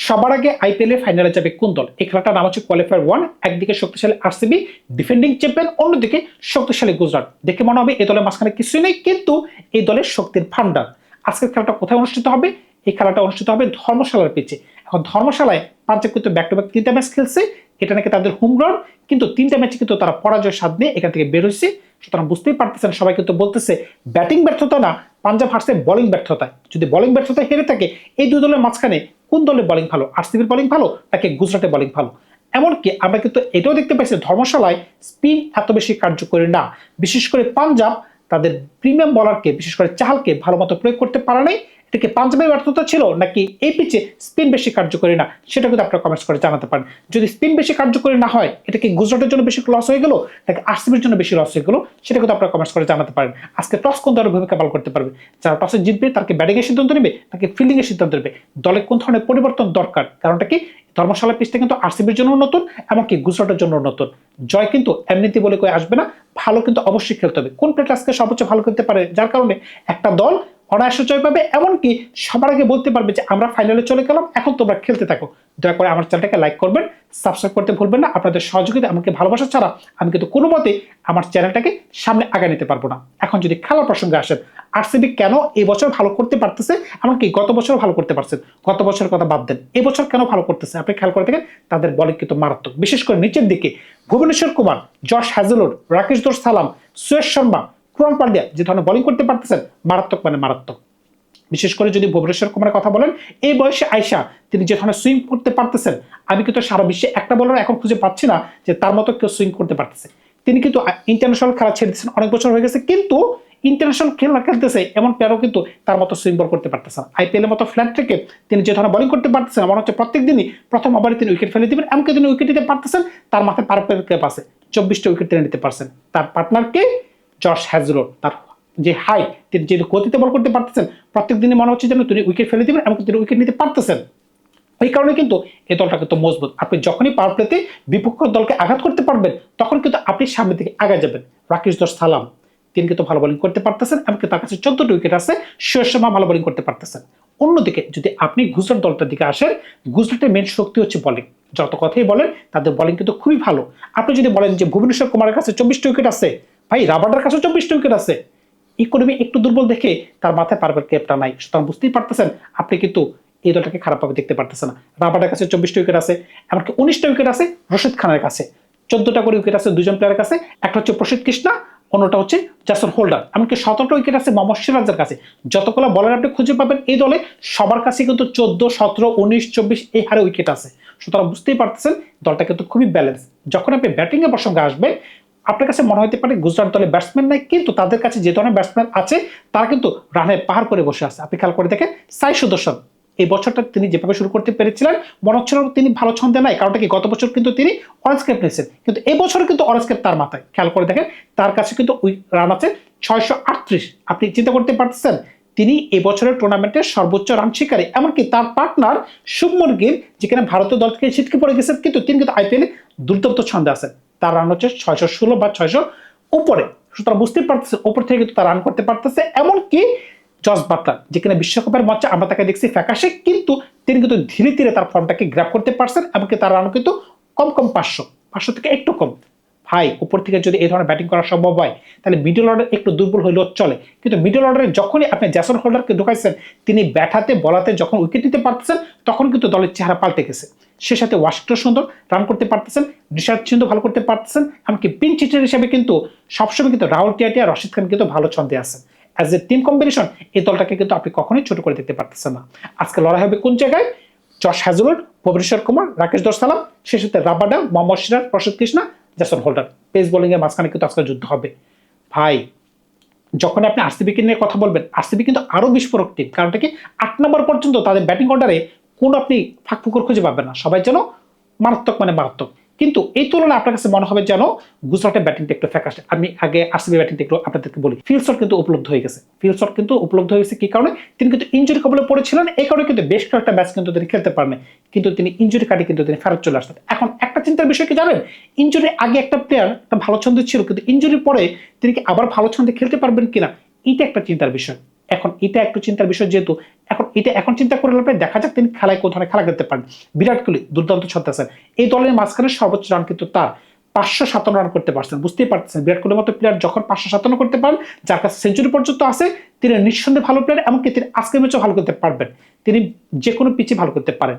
সবার আগে আইপিএল এর ফাইনালে যাবে কোন দল? এই খেলাটার নাম হচ্ছে কোয়ালিফায়ার 1। একদিকে শক্তিশালী আরসিবি ডিফেন্ডিং চ্যাম্পিয়ন, অন্যদিকে শক্তিশালী গুজরাট। দেখে মনে হবে এই দলের মাঝখানে কিছুই নেই, কিন্তু এই দলের শক্তির ভান্ডার। আজকের খেলাটা কোথায় অনুষ্ঠিত হবে? এই খেলাটা অনুষ্ঠিত হবে ধর্মশালার পিচে। এখন ধর্মশালায় পাঞ্জাব কিন্তু ব্যাক টু ব্যাক 3টা ম্যাচ খেলছে, এটা নাকি তাদের হোম গ্রাউন্ড, কিন্তু 3টা ম্যাচে কিন্তু তারা পরাজয়ের স্বাদ নিয়ে এখান থেকে বের হয়েছে। সুতরাং বুঝতেই পারতেছেন, সবাই কিন্তু বলতেছে ব্যাটিং ব্যর্থতা না, পাঞ্জাব হারছে বোলিং ব্যর্থতায়। যদি বোলিং ব্যর্থতায় হেরে থাকে, এই দুই দলের মাঝখানে কোন দলের বোলিং ভালো? আরসিবির বোলিং ভালো নাকি গুজরাটের বোলিং ভালো? এমনকি আমরা কিন্তু এটাও দেখতে পাইছি ধর্মশালায় স্পিন এত বেশি কার্যকরী না। বিশেষ করে পাঞ্জাব তাদের প্রিমিয়াম বোলারকে, বিশেষ করে চাহালকে ভালো মতো প্রয়োগ করতে পারে নাই। এটা কি পাঞ্জাবের ব্যর্থতা ছিল নাকি এই পিচে স্পিন বেশি কার্যকরী না? সেটা কিন্তু আপনারা কমেন্টস করে জানাতে পারেন। যদি স্পিন বেশি কার্যকরী না হয়, এটা কি গুজরাটের জন্য বেশি লস হয়ে গেল নাকি আরসিবির জন্য বেশি লস হয়ে গেল? সেটা কিন্তু আপনারা কমেন্টস করে জানাতে পারেন। আজকে টস কোন ধরনের ভূমিকা পালন করতে পারবে? যারা টসে জিতবে তার কি ব্যাটিং এর সিদ্ধান্ত নেবে নাকি ফিল্ডিং এর সিদ্ধান্ত নেবে? দলে কোন ধরনের পরিবর্তন দরকার? কারণটা কি, ধর্মশালা পিচটা কিন্তু আরসিবির জন্য নতুন, এমনকি গুজরাটের জন্য নতুন। জয় কিন্তু এমনিতে বলে কই আসবে না, ভালো কিন্তু অবশ্যই খেলতে হবে। কোন প্লেয়ার আজকে সর্বোচ্চ ভালো খেলতে পারে, যার কারণে একটা দল অনায়াসে জয় পাবে, এমনকি সবার আগে বলতে পারবে যে আমরা ফাইনালে চলে গেলাম, এখন তোমরা খেলতে থাকো। দয়া করে আমার চ্যানেলটাকে লাইক করবেন, সাবস্ক্রাইব করতে ভুলবেন না। আপনাদের সহযোগিতা, আমাকে ভালোবাসা ছাড়া আমি কিন্তু কোনো মতে আমার চ্যানেলটাকে সামনে আগায় নিতে পারবো না। এখন যদি খেলার প্রসঙ্গে আসেন, আরসিবি কেন এই বছর ভালো করতে পারতেছে, এমনকি গত বছর ভালো করতে পারছেন, গত বছরের কথা বাদ দেন, এই বছর কেন ভালো করতেছে আপনি খেয়াল করে দেখেন। তাদের বলিং কিন্তু মারাত্মক, বিশেষ করে নিচের দিকে ভুবনেশ্বর কুমার, জশ হ্যাজেলউড, রাকেশ সালাম, সুয়েশ শর্মা, কুরান পান্ডিয়া যে ধরনের বোলিং করতে পারতেছেন, মারাত্মক মানে মারাত্মক। বিশেষ করে যদি ভুবনেশ্বর কুমারের কথা বলেন, এই বয়সে আয়সা তিনি যে ধরনের সুইং করতে পারতেছেন, আমি কিন্তু সারা বিশ্বে একটা বলার এখন খুঁজে পাচ্ছি না যে তার মতো কেউ সুইং করতে পারতেছে। তিনি কিন্তু ইন্টারন্যাশনাল খেলা ছেড়ে দিচ্ছেন, অনেক বছর হয়ে গেছে, কিন্তু ইন্টারন্যাশনাল খেলা খেলতেছে এমন প্লেয়ারও কিন্তু তার মতো সুইং বল করতে পারতেছে না। আইপিএল এর মতো ফ্ল্যাট থেকে তিনি যে ধরনের বোলিং করতে পারতেছেন, মনে হচ্ছে প্রত্যেক দিনই প্রথম ওভারে তিনি উইকেট ফেলে দিবেন, এমনকি তিনি উইকেট দিতে পারতেছেন। তার মাথায় পারফেক্ট ক্যাপ আছে, 24টা উইকেট তিনি নিতে পারছেন। তার পার্টনারকে জশ হ্যাজেলউড, তার যে হাইট, তিনি যে গতিতে বল করতে পারতেছেন, প্রত্যেক দিনই মনে হচ্ছে যেন তিনি উইকেট ফেলে দিবেন, এমনকি তিনি উইকেট নিতে পারতেছেন। এই কারণে কিন্তু এই দলটা কিন্তু মজবুত। আপনি যখনই পাওয়ার প্লেতে বিপক্ষ দলকে আঘাত করতে পারবেন, তখন কিন্তু আপনি সামনে থেকে আগে যাবেন। রাকেশ সালাম তিনি কিন্তু ভালো বোলিং করতে পারতেছেন, এমনকি তার কাছে 14টা উইকেট আছে। সুয়েশ শর্মা ভালো বোলিং করতে পারতেছেন। অন্যদিকে যদি আপনি গুজরাট দলটার দিকে আসেন, গুজরাটের মেন শক্তি হচ্ছে বোলিং। যত কথাই বলেন, তাদের বোলিং কিন্তু খুবই ভালো। আপনি যদি বলেন যে ভুবনেশ্বর কুমারের কাছে 24টা উইকেট আছে, ভাই রাবার্ডার কাছে 24টা উইকেট আছে। ইকোনমি একটু দুর্বল দেখে তার মাথায় পারফেক্ট ক্যাপটা নাই। সুতরাং বুঝতেই পারতেছেন আপনি কিন্তু এই দলটাকে খারাপভাবে দেখতে পারতেছেন না। রাবার্ডের কাছে 24টা উইকেট আছে, এমনকি 19টা উইকেট আছে রশিদ খানের কাছে, 14টা করে উইকেট আছে দুজন প্লেয়ারের কাছে, একটা হচ্ছে প্রসিদ্ধ কৃষ্ণা, অন্যটা হচ্ছে জ্যাসন হোল্ডার, এমনকি 17টা উইকেট আছে মোহাম্মদ সিরাজের কাছে। যতগুলো বলার আপনি খুঁজে পাবেন এই দলে, সবার কাছে কিন্তু 14, 17, 19, 24 এই হারে উইকেট আছে। সুতরাং বুঝতেই পারতেছেন দলটা কিন্তু খুবই ব্যালেন্স। যখন আপনি ব্যাটিং এর প্রসঙ্গে আসবেন, আপনার কাছে মনে হতে পারে গুজরাট দলে ব্যাটসম্যান নাই, কিন্তু তাদের কাছে যে ধরনের ব্যাটসম্যান আছে তারা কিন্তু রানের পাহাড় করে বসে আছে। আপনি খেয়াল করে দেখেন সাই সুদর্শন, এই বছরটা তিনি যেভাবে শুরু করতে পেরেছিলেন, মনে হচ্ছিল তিনি ভালো ছন্দে নাই। কারণটা কি, গত বছর কিন্তু তিনি অরেঞ্জ ক্যাপ নিয়েছেন, কিন্তু এই বছর কিন্তু অরেঞ্জ ক্যাপ তার মাথায়। খেয়াল করে দেখেন তার কাছে কিন্তু রান আছে 638। আপনি চিন্তা করতে পারতেছেন তিনি এই বছরের টুর্নামেন্টের সর্বোচ্চ রান শিকারী। এমনকি তার পার্টনার শুভমন গিল, যেখানে ভারতীয় দল থেকে ছিটকে পড়ে গেছেন, কিন্তু তিনি কিন্তু আইপিএলে দুর্দান্ত ছন্দে আছেন। তার রান হচ্ছে 616 বা 600 উপরে। সুতরাং বুঝতে পারতেছে উপর থেকে কিন্তু তার রান করতে পারতেছে। এমনকি জস বাটলার, যেখানে বিশ্বকাপের মঞ্চে আমরা তাকে দেখছি ফ্যাকাশে, কিন্তু তিনি কিন্তু ধীরে ধীরে তার ফর্মটাকে গ্র্যাব করতে পারছেন, এমনকি তার রান কিন্তু কম 500 থেকে একটু কম। ভাই উপর থেকে যদি এই ধরনের ব্যাটিং করা সম্ভব হয়, তাহলে মিডল অর্ডার একটু দুর্বল হইলেও চলে, কিন্তু মিডল অর্ডারে যখনই আপনি জ্যাসন হোল্ডারকে ঢুকাইছেন, তিনি ব্যাটাতে বলাতে যখন উইকেট নিতে পারতেছেন, তখন কিন্তু দলের চেহারা পাল্টে গেছে। সে সাথে ওয়াশিংটন সুন্দর রান করতে পারতেছেন, নিশাদ সিন্ধু ভালো করতে পারতেছেন, এমনকি পিঞ্চ হিটার হিসেবে কিন্তু সবসময় কিন্তু রাহুল টিয়াটিয়া, রশিদ খান কিন্তু ভালো ছন্দে আছেন। অ্যাজ এ টিম কম্বিনেশন এই দলটাকে কিন্তু আপনি কখনোই ছোট করে দেখতে পারতেছেন না। আজকে লড়াই হবে কোন জায়গায়? জশ হ্যাজেলউড, ভুবনেশ্বর কুমার, রাকেশ সালাম, সে সাথে রাবাডা, মোহাম্মদ সিরাজ, প্রসিদ্ধ Krishna, Jason holder. Pace bowling এর মাঝখানে কিন্তু আজকে যুদ্ধ হবে। ভাই যখন আপনি আরসিবিকে নিয়ে কথা বলবেন, আরসিবি কিন্তু আরো বিস্ফোরক টিম। কারণটা কি, 8 নম্বর পর্যন্ত তাদের ব্যাটিং অর্ডারে কোন আপনি ফাঁকফুকর খুঁজে পাবেন না, সবাই যেন মারাত্মক মানে মারাত্মক। কিন্তু এই তুলনায় আপনার কাছে মনে হবে যেন গুজরাটের ব্যাটিংটা একটু ফ্যাকাশে। আমি আগে আরসিবি ব্যাটিংটা একটু আপনাদেরকে বলি। ফিলশট কিন্তু উপলব্ধ হয়ে গেছে। ফিলশট কিন্তু উপলব্ধ হয়ে গেছে কি কারণে? তিনি কিন্তু ইনজুরি কবলে পড়েছিলেন, এই কারণে কিন্তু বেশ কয়েকটা ম্যাচ কিন্তু তিনি খেলতে পারেন, কিন্তু তিনি ইনজুরি কাটিয়ে কিন্তু তিনি ফেরত চলে আসতেন। এখন একটা চিন্তার বিষয় কি জানেন, ইনজুরি আগে একটা প্লেয়ার একটা ভালো ছন্দে ছিল, কিন্তু ইনজুরির পরে তিনি কি আবার ভালো ছন্দে খেলতে পারবেন কিনা, এটা একটা চিন্তার বিষয়। এখন এটা একটু চিন্তার বিষয়, যেহেতু এখন চিন্তা করে লাগবে, দেখা যাক তিনি খেলায় কোন ধরনের খেলা করতে পারেন। বিরাট কোহলি দুর্দান্ত ছন্দে আছেন, এই দলের মাঝখানে সর্বোচ্চ রান কিন্তু তার 557 রান করতে পারছেন। বুঝতেই পারছেন বিরাট কোহলির মতো প্লেয়ার যখন 557 করতে পারেন, যার কাছে সেঞ্চুরি পর্যন্ত আছে, তিনি নিঃসন্দেহে ভালো প্লেয়ার। এমনকি তিনি আজকের ম্যাচও ভালো করতে পারবেন, তিনি যে কোনো পিচে ভালো করতে পারেন।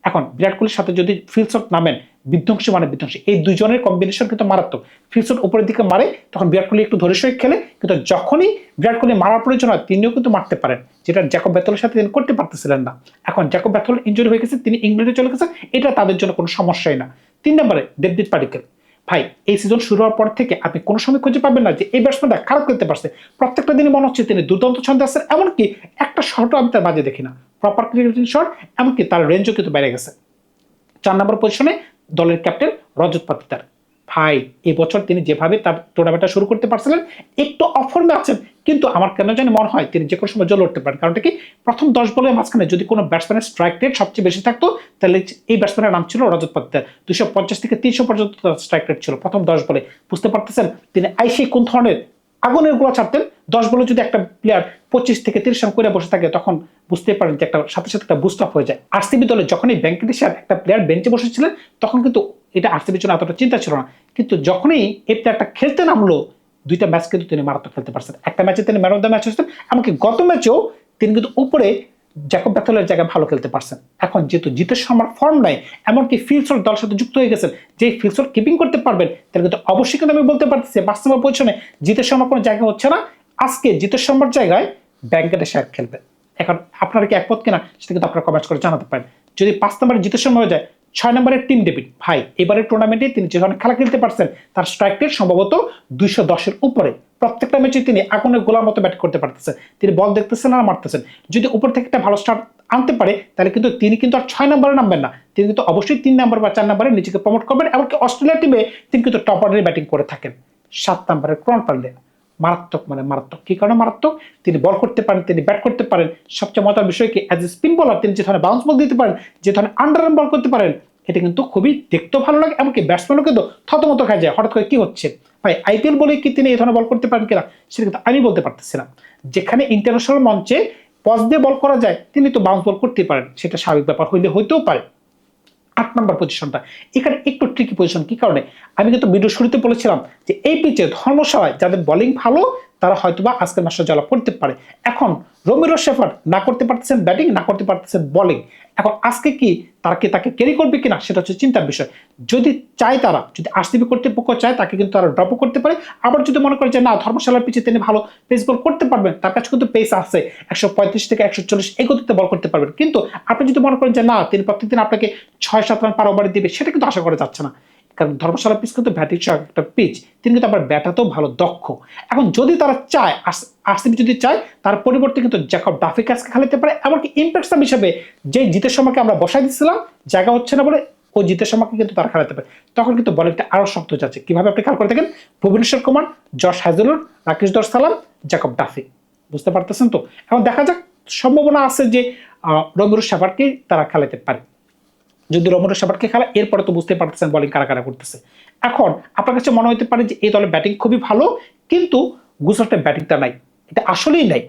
এখন বিরাট কোহলির সাথে যদি ফিল শট নামেন, বিধ্বংসী মানে বিধ্বংসী, এই দুজনের কম্বিনেশন কিন্তু মারাত্মক। ফিল শট উপরের দিকে মারে, তখন বিরাট কোহলি একটু ধরে সই খেলে, কিন্তু যখনই বিরাট কোহলি মারার প্রয়োজন হয়, তিনিও কিন্তু মারতে পারেন, যেটা জ্যাকব বেথেলের সাথে তিনি করতে পারতেছিলেন না। এখন জ্যাকব বেথেল ইনজুরি হয়ে গেছে, তিনি ইংল্যান্ডে চলে গেছে, এটা তাদের জন্য কোনো সমস্যাই না। 3 নম্বরে দেবদীপ পাডিক্কল। ভাই, এই সিজন শুরু হওয়ার পর থেকে আপনি কোনো সময় খুঁজে পাবেন না যে এই ব্যাটসম্যানটা খারাপ করতে পারছে। প্রত্যেকটা দিনই মনে হচ্ছে তিনি দুর্দান্ত ছন্দে আছেন, এমনকি একটা শটও আমি তার বাজে দেখি না, প্রপার ক্রিকেটিং শট, এমনকি তার রেঞ্জও কিন্তু বেড়ে গেছে। 4 নম্বর পজিশনে দলের ক্যাপ্টেন রজত পাতিদার। ভাই, এই বছর তিনি যেভাবে তার টুর্নামেন্টটা শুরু করতে পারছিলেন, একটু অফর্মে আছেন, কিন্তু আমার কেন জানি মনে হয় তিনি যে কোনো সময় জ্বলে উঠতে পারেন। কারণটা কি, প্রথম 10 বলের মাঝখানে যদি কোনো ব্যাটসম্যানের স্ট্রাইক রেট সবচেয়ে বেশি থাকতো, তাহলে এই ব্যাটসম্যানের নাম ছিল রজত পাতিদার। 250 থেকে 300 পর্যন্ত স্ট্রাইক রেট ছিল প্রথম 10 বলে। বুঝতে পারতেছেন তিনি আইসি কোন ধরনের আগুনের গোলা ছাড়তেন। 10 বলে যদি একটা প্লেয়ার 25 থেকে 30 রান করে বসে থাকে, তখন বুঝতে পারেন যে একটা সাথে সাথে একটা বুস্ট আপ হয়ে যায়। আরসিবি দলে যখনই ভেঙ্কটেশ্বর একটা প্লেয়ার বেঞ্চে বসেছিলেন, তখন কিন্তু এটা আরসিবির জন্য এতটা চিন্তা ছিল না। কিন্তু যখনই এই প্লেয়ারটা খেলতে নামলো, 2টা ম্যাচ কিন্তু তিনি মারাত্মক খেলতে পারছেন। একটা ম্যাচে তিনি ম্যান অফ দ্য ম্যাচ হয়েছেন, এমনকি গত ম্যাচেও তিনি কিন্তু উপরে জ্যাকব বেথেলের জায়গায় ভালো খেলতে পারছেন। এখন যেহেতু জিতেশ শর্মার ফর্ম নাই, এমনকি ফিলসর দলের সাথে যুক্ত হয়ে গেছেন, যে ফিলসর কিপিং করতে পারবেন, তাহলে কিন্তু অবশ্যই কিন্তু আমি বলতে পারতেছি 5 নম্বর পজিশনে জিতেশ শর্মার কোনো জায়গা হচ্ছে না। আজকে জিতেশ শর্মার জায়গায় ভেঙ্কটেশ্বর খেলবে। এখন আপনারা কি একমত কিনা সেটা কিন্তু আপনারা কমেন্ট করে জানাতে পারেন। যদি 5 নম্বরে জিতেশ শর্মা হয়ে যায়, 6 নম্বরে টিম ডেভিড। ভাই, এবারের টুর্নামেন্টে তিনি যে ধরনের খেলা খেলতে পারছেন, তার স্ট্রাইক রেট সম্ভবত 210-এর উপরে। প্রত্যেকটা ম্যাচে তিনি আগুনের গোলার মতো ব্যাট করতে পারতেছেন, তিনি বল দেখতেছেন আর মারতেছেন। যদি উপর থেকে একটা ভালো স্টার্ট আনতে পারে, তাহলে কিন্তু তিনি কিন্তু আর 6 নম্বরে নামবেন না, তিনি কিন্তু অবশ্যই 3 নম্বর বা 4 নম্বরে নিজেকে প্রমোট করবেন। এমনকি অস্ট্রেলিয়া টিমে তিনি কিন্তু টপ অর্ডারে ব্যাটিং করে থাকেন। 7 নম্বরে ক্রন পান্ডে, মারাত্মক মানে মারাত্মক। কি কারণে মারাত্মক? তিনি বল করতে পারেন, তিনি ব্যাট করতে পারেন। সবচেয়ে মজার বিষয় কি, অ্যাজ এ স্পিন বলার তিনি যে ধরনের বাউন্স বল দিতে পারেন, যে ধরনের আন্ডার বল করতে পারেন, এটা কিন্তু খুবই দেখতেও ভালো লাগে। এমনকি ব্যাটসম্যানও কিন্তু থতমত খায় যায়, হঠাৎ করে কি হচ্ছে। ভাই, আইপিএল বলে কি তিনি এই ধরনের বল করতে পারেন কিনা সেটা কিন্তু আমি বলতে পারতেছি না। যেখানে ইন্টারন্যাশনাল মঞ্চে পজ দিয়ে বল করা যায়, তিনি তো বাউন্স বল করতে পারেন, সেটা স্বাভাবিক ব্যাপার, হইতেও পারে। 8 নম্বর পজিশনটা এখানে একটু ট্রিকি পজিশন। কি কারণে? আমি কিন্তু ভিডিও শুরুতে বলেছিলাম যে এই পিচে ধর্মশালায় যাদের বোলিং ভালো, তারা হয়তোবা আজকের ম্যাচটা জয়লাভ করতে পারে। এখন রমিরো শেফার্ড না করতে পারতেছেন ব্যাটিং, না করতে পারতেছেন বোলিং। এখন আজকে কি তাকে ক্যারি করবে কিনা সেটা হচ্ছে চিন্তার বিষয়। যদি চায় তারা, যদি আরসিবি কর্তৃপক্ষ চায়, তাকে কিন্তু তারা ড্রপও করতে পারে। আবার যদি মনে করে যে না, ধর্মশালার পিচে তিনি ভালো পেস বল করতে পারবেন, তার কাছে কিন্তু পেস আছে, 135 থেকে 140 এই গতিতে বল করতে পারবেন। কিন্তু আপনি যদি মনে করেন যে না, তিনি প্রত্যেকদিন আপনাকে 6-7 রান পার ওভারে দিবে, সেটা কিন্তু আশা করা যাচ্ছে না। কারণ ধর্মশালা পিচ কিন্তু ব্যাটিং সহ একটা পিচ, তিনি কিন্তু আবার ব্যাটাতেও ভালো দক্ষ। এখন যদি তারা চায়, আরসিবি যদি চায়, তার পরিবর্তে কিন্তু জ্যাকব ডাফিকে আজকে খেলাতে পারে। এমনকি ইম্প্যাক্ট সাব হিসেবে যে জিতের সময়কে আমরা বসাই দিচ্ছিলাম, জায়গা হচ্ছে না বলে, ও জিতের সময়কে কিন্তু তারা খেলাতে পারে। তখন কিন্তু বলিংটা আরো শক্ত যাচ্ছে। কিভাবে আপনি খেয়াল করে থাকেন, ভুবনেশ্বর কুমার, জশ হ্যাজেলউড, রাকেশ সালাম, জ্যাকব ডাফি। বুঝতে পারতেছেন তো? এখন দেখা যাক, সম্ভাবনা আছে যে রমিরো শেফার্ডকে তারা খেলাতে পারে। যদি রমিরো শেফার্ডকে খেলা, এরপরে তো বুঝতে পারতেছেন বোলিং কারা কারা করতেছে। এখন আপনার কাছে মনে হতে পারে যে এই দলের ব্যাটিং খুবই ভালো, কিন্তু গুজরাটের ব্যাটিংটা নাই। এটা আসলেই নাই,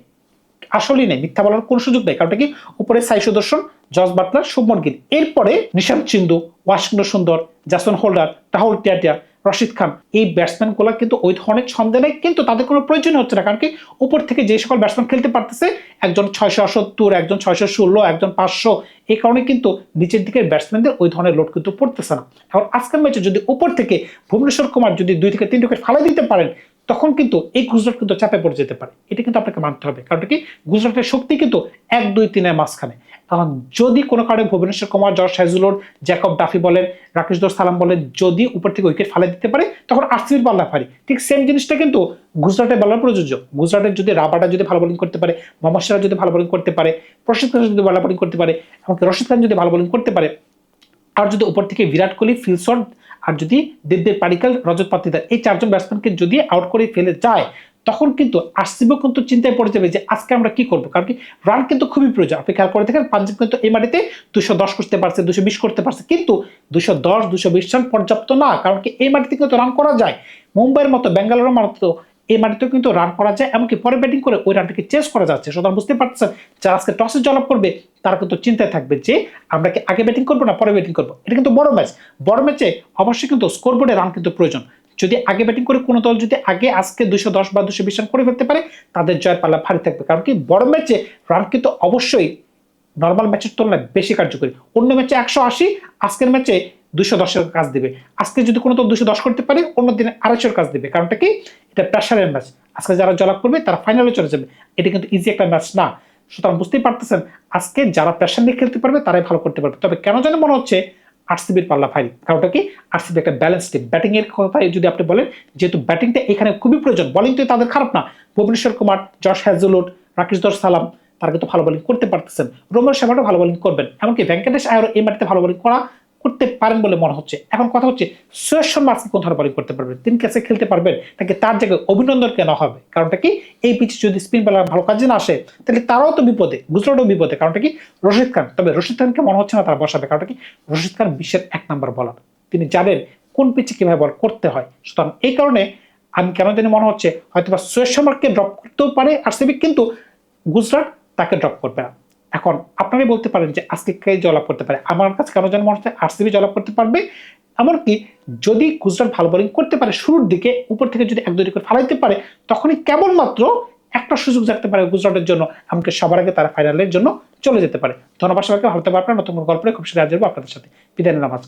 মিথ্যা বলার কোনো সুযোগ নেই। কারণটা কি, উপরে সাই সুদর্শন, জস বাটলার, শুভমন গিল, এরপরে নিশান্ত সিন্ধু, ওয়াশিংটন সুন্দর, জাসন হোল্ডার, রাহুল টিয়াটিয়া, রশিদ খান, এই ব্যাটসম্যান গুলা কিন্তু ওই ধরনের ছন্দে নেই, কিন্তু তাদের কোনো প্রয়োজন হচ্ছে না। কারণ কি, উপর থেকে যে সকল ব্যাটসম্যান খেলতে পারতেছে, একজন 678, একজন 616, একজন 500, এই কারণে কিন্তু নিচের দিকের ব্যাটসম্যানদের ওই ধরনের লোড কিন্তু পড়তেছে না। এখন আজকের ম্যাচে যদি উপর থেকে ভুবনেশ্বর কুমার যদি 2 থেকে 3 উইকেট ফালাই দিতে পারেন, তখন কিন্তু এই গুজরাট কিন্তু চাপে পড়ে যেতে পারে। এটা কিন্তু আপনাকে মানতে হবে। কারণ কি, গুজরাটের শক্তি কিন্তু 1, 2, 3 এর মাঝখানে। এখন যদি কোনো কারণে Bhubaneswar Kumar, Josh Hazlewood, Jacob Duffy বলেন, রাকেশ সালাম বলেন, যদি উপর থেকে উইকেট ফালাই দিতে পারে, তখন আরসিবির বলার ফারি। ঠিক সেম জিনিসটা কিন্তু গুজরাটের বলার প্রযোজ্য। গুজরাটের যদি রাবাডা যদি ভালো বোলিং করতে পারে, মোহাম্মদ সিরাজ যদি ভালো বোলিং করতে পারে, প্রসিদ্ধ খান যদি ভালো বোলিং করতে পারে, এমনকি রশিদ খান যদি ভালো বোলিং করতে পারে, আর যদি উপর থেকে বিরাট কোহলি, ফিলসন, আর যদি দেবদীপ পাডিক্কল, রজত পাতিদার, এই 4 জন ব্যাটসম্যানকে যদি আউট করে ফেলে যায়, তখন কিন্তু আরসিবিও কিন্তু চিন্তায় পড়ে যাবে যে আজকে আমরা কি করবো। কারণ কি, রান কিন্তু খুবই প্রয়োজন। আপনি খেয়াল করে দেখেন, পাঞ্জাব কিন্তু এই মাটিতে 210 করতে পারছে, 220 করতে পারছে, কিন্তু 210, 220 রান পর্যাপ্ত না। কারণ কি, এই মাটিতে কিন্তু রান করা যায়। মুম্বাইয়ের মতো, বেঙ্গালোরের মতো এই মাটিতেও কিন্তু রান করা যায়, এমনকি পরে ব্যাটিং করে ওই রানটাকে চেঞ্জ করা যাচ্ছে। সুতরাং বুঝতে পারছেন যারা আজকে টসে জয়লাভ করবে তারা কিন্তু চিন্তায় থাকবে যে আমরা কি আগে ব্যাটিং করবো না পরে ব্যাটিং করবো। এটা কিন্তু বড় ম্যাচ, বড় ম্যাচে অবশ্যই কিন্তু স্কোরবোর্ডে রান কিন্তু প্রয়োজন। যদি আগে ব্যাটিং করে কোনো দল যদি আগে আজকে 210 বা 220 রান করে ফেলতে পারে তাদের জয়ের পাল্লা ভারী থাকবে, কারণ কি বড় ম্যাচে রান কিন্তু অবশ্যই নর্মাল ম্যাচের তুলনায় বেশি কার্যকরী। অন্য ম্যাচে 180, আজকের ম্যাচে 210 এর কাজ দিবে। আজকে যদি কোনো দল 210 করতে পারে অন্য দিনে 250 কাজ দিবে, কারণটা কি এটা প্রেশারের ম্যাচ। আজকে যারা জয়লাভ করবে তারা ফাইনালে চলে যাবে, এটা কিন্তু ইজি একটা ম্যাচ না। সুতরাং বুঝতেই পারতেছেন আজকে যারা প্রেশার নিয়ে খেলতে পারবে তারাই ভালো করতে পারবে। তবে কেন জানি মনে হচ্ছে আরসিবির পাল্লা ভারী, কারণটা কি আরসিবি একটা ব্যালেন্স টিম। ব্যাটিং এর কথা যদি আপনি বলেন, যেহেতু ব্যাটিংটা এখানে খুবই প্রয়োজন, বোলিং তো তাদের খারাপ না। ভুবনেশ্বর কুমার, জশ হ্যাজেলউড, রাকেশ সালাম তারা কিন্তু ভালো বোলিং করতে পারতেছেন। রোমের সেবাটা ভালো বোলিং করবেন, এমনকি ভেঙ্কটেশ আয়ারও এই মাটিতে ভালো বোলিং করতে পারেন বলে মনে হচ্ছে। এখন কথা হচ্ছে সৈয়দ শর্মা আজকে কোন ধরনের বোলিং করতে পারবেন, তিনি কাছে খেলতে পারবেন নাকি তার জায়গায় অভিনন্দন কেন হবে? কারণটা কি এই পিচে যদি স্পিন বোলার ভালো কাজে না আসে তাহলে তারাও তো বিপদে, গুজরাটও বিপদে। কারণটা কি রশিদ খান, তবে রশিদ খানকে মনে হচ্ছে না তারা বসাবে। কারণটা কি রশিদ খান বিশ্বের 1 নম্বর বলার, তিনি জানেন কোন পিচে কিভাবে বল করতে হয়। সুতরাং এই কারণে আমি কেন জানি মনে হচ্ছে হয়তোবা সৈয়দ শর্মাকে ড্রপ করতেও পারে আরসিবি, কিন্তু গুজরাট তাকে ড্রপ করবে না। এখন আপনারাই বলতে পারেন যে আজকে কে জয়লাভ করতে পারে। আমার কাছে কেন যেন মনে হচ্ছে আরসিবি জয়লাভ করতে পারবে। এমনকি যদি গুজরাট ভালো বোলিং করতে পারে শুরুর দিকে, উপর থেকে যদি 1-2 উইকেট ফালাইতে পারে, তখনই কেবলমাত্র একটা সুযোগ থাকতে পারে গুজরাটের জন্য, এমনকি সবার আগে তারা ফাইনালের জন্য চলে যেতে পারে। ধন্যবাদ সবাইকে, ভালো থাকবেন। নতুন গল্পে খুব শীঘ্রই হাজির হবো আপনাদের সাথে। বিদায় নিলাম আজকে।